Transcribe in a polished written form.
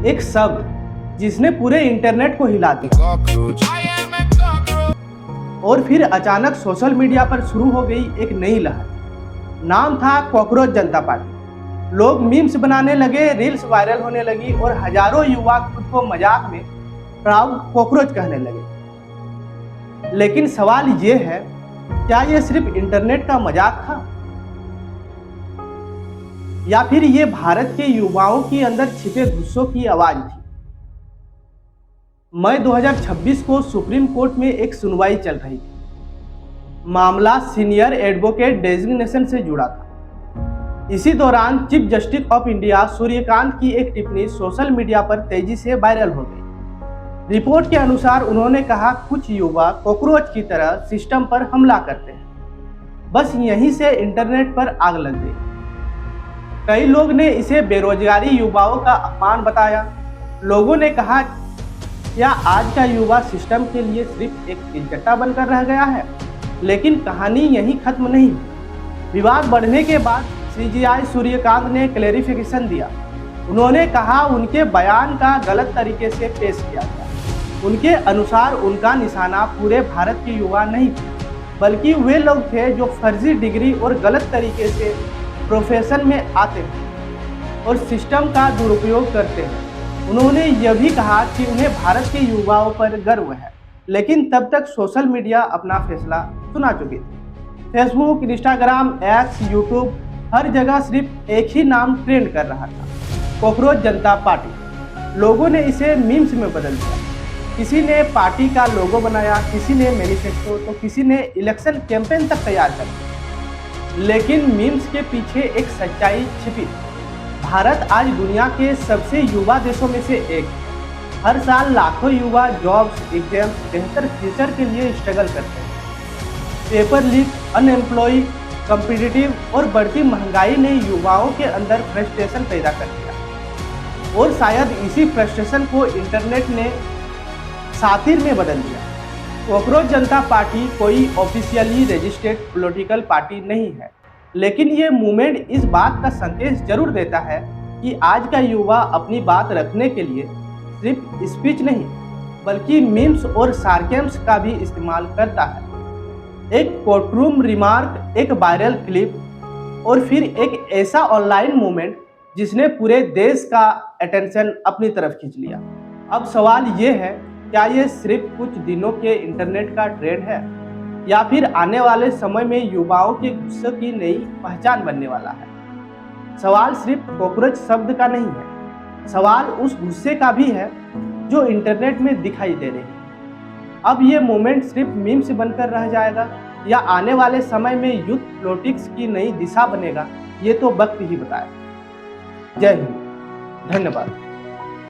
एक शब्द जिसने पूरे इंटरनेट को हिला दिया। और फिर अचानक सोशल मीडिया पर शुरू हो गई एक नई लहर। नाम था कॉकरोच जनता पार्टी। लोग मीम्स बनाने लगे, रील्स वायरल होने लगी और हजारों युवा खुद को मजाक में प्राउड कॉकरोच कहने लगे। लेकिन सवाल ये है, क्या ये सिर्फ इंटरनेट का मजाक था या फिर ये भारत के युवाओं के अंदर छिपे गुस्सों की आवाज थी? मई 2026 को सुप्रीम कोर्ट में एक सुनवाई चल रही थी। मामला सीनियर एडवोकेट डेजिग्नेशन से जुड़ा था। इसी दौरान chief justice of India Suryakant की एक टिप्पणी सोशल मीडिया पर तेजी से वायरल हो गई। रिपोर्ट के अनुसार उन्होंने कहा, कुछ युवा कॉकरोच की तरह सिस्टम पर हमला करते हैं। बस यहीं से इंटरनेट पर आग लग गई। कई लोग ने इसे बेरोजगारी युवाओं का अपमान बताया। लोगों ने कहा, क्या आज का युवा सिस्टम के लिए सिर्फ एक तिलचट्टा बनकर रह गया है? लेकिन कहानी यहीं खत्म नहीं। विवाद बढ़ने के बाद सीजीआई सूर्यकांत ने क्लेरिफिकेशन दिया। उन्होंने कहा उनके बयान का गलत तरीके से पेश किया गया। उनके अनुसार उनका निशाना पूरे भारत के युवा नहीं थे, बल्कि वे लोग थे जो फर्जी डिग्री और गलत तरीके से प्रोफेशन में आते हैं और सिस्टम का दुरुपयोग करते हैं। उन्होंने यह भी कहा कि उन्हें भारत के युवाओं पर गर्व है, लेकिन तब तक सोशल मीडिया अपना फैसला सुना चुकी थी। फेसबुक, इंस्टाग्राम, एक्स, यूट्यूब, हर जगह सिर्फ एक ही नाम ट्रेंड कर रहा था, कॉकरोच जनता पार्टी। लोगों ने इसे मीम्स में बदल दिया। किसी ने पार्टी का लोगो बनाया, किसी ने मैनिफेस्टो, तो किसी ने इलेक्शन कैंपेन तक तैयार कर दिया। लेकिन मीम्स के पीछे एक सच्चाई छिपी। भारत आज दुनिया के सबसे युवा देशों में से एक। हर साल लाखों युवा जॉब्स, एग्जाम्स, बेहतर फ्यूचर के लिए स्ट्रगल करते हैं। पेपर लीक, अनएम्प्लॉय, कॉम्पिटिटिव और बढ़ती महंगाई ने युवाओं के अंदर फ्रस्ट्रेशन पैदा कर दिया और शायद इसी फ्रस्ट्रेशन को इंटरनेट ने सातिर में बदल दिया। कॉकरोच जनता पार्टी कोई ऑफिशियली रजिस्टर्ड पॉलिटिकल पार्टी नहीं है, लेकिन ये मूवमेंट इस बात का संदेश जरूर देता है कि आज का युवा अपनी बात रखने के लिए सिर्फ स्पीच नहीं, बल्कि मीम्स और सार्केम्स का भी इस्तेमाल करता है। एक कोर्टरूम रिमार्क, एक वायरल क्लिप और फिर एक ऐसा ऑनलाइन मूवमेंट जिसने पूरे देश का अटेंशन अपनी तरफ खींच लिया। अब सवाल ये है, क्या ये सिर्फ कुछ दिनों के इंटरनेट का ट्रेंड है या फिर आने वाले समय में युवाओं के गुस्से की नई पहचान बनने वाला है? सवाल सिर्फ कॉकरोच शब्द का नहीं है, सवाल उस गुस्से का भी है जो इंटरनेट में दिखाई दे रही है। अब ये मोमेंट सिर्फ मीम से बनकर रह जाएगा या आने वाले समय में यूथ पॉलिटिक्स की नई दिशा बनेगा, ये तो वक्त ही बताएगा। जय हिंद, धन्यवाद।